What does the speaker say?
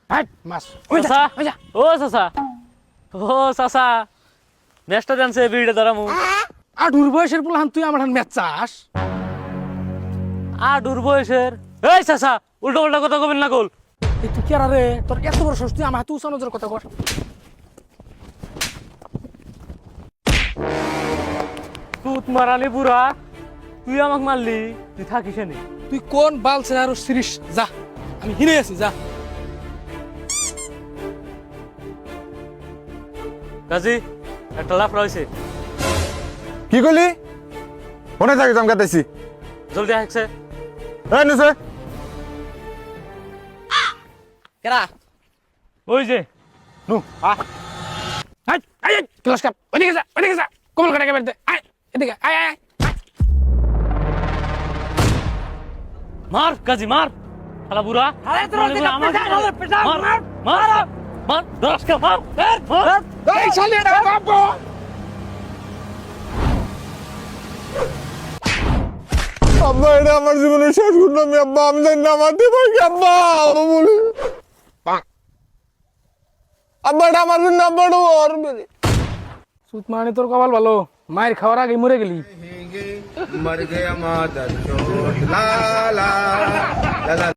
হাট মাছ চাচা ও চাচা ও চাচা ম্যাচটা জানছে বিড়ে দাঁড়ামু আঠুর বয়সের পোলাহান তুই আমার ম্যাচ চাস ডুর বয়সের এই চাচা উল্টো পাল্টা কথা কবেন না গোল এই তুই কেরা রে তোর এত বড় সাহস তুই আমার হাতে উসানোর কথা কর তুত মারানি বুড়া তুই আমাকে মারলি তুই থাকিস নি তুই কোন বাল ছেড়ে আরো সিরিস যা আমি হিনে আছি যা কাজী একটা লাফ রয়েছে কি করলি মনে থাকে চমকাতেছি জলদি আসছে এই নিছে কেরা ওই যে নু আ আয় আয় ক্লাস কাপ ওদিকে যা কমল কাটা কেটে আয় এদিকে আয় আয় মার কাজী মার শালা বুড়া মার মার মার দশটা মার মার এই শালি এটা বাবু আব্বা এটা আমার জীবনের শেষ ঘটনা আব্বা আমি জানি না মারতে পারি আব্বা আব্বা বলি আব্বা এটা আমার জন্য আব্বাটা ওর সুত মানে তোর কপাল ভালো মায়ের খাওয়ার আগে মরে গেলি मर गया मादर चोट ला ला ला ला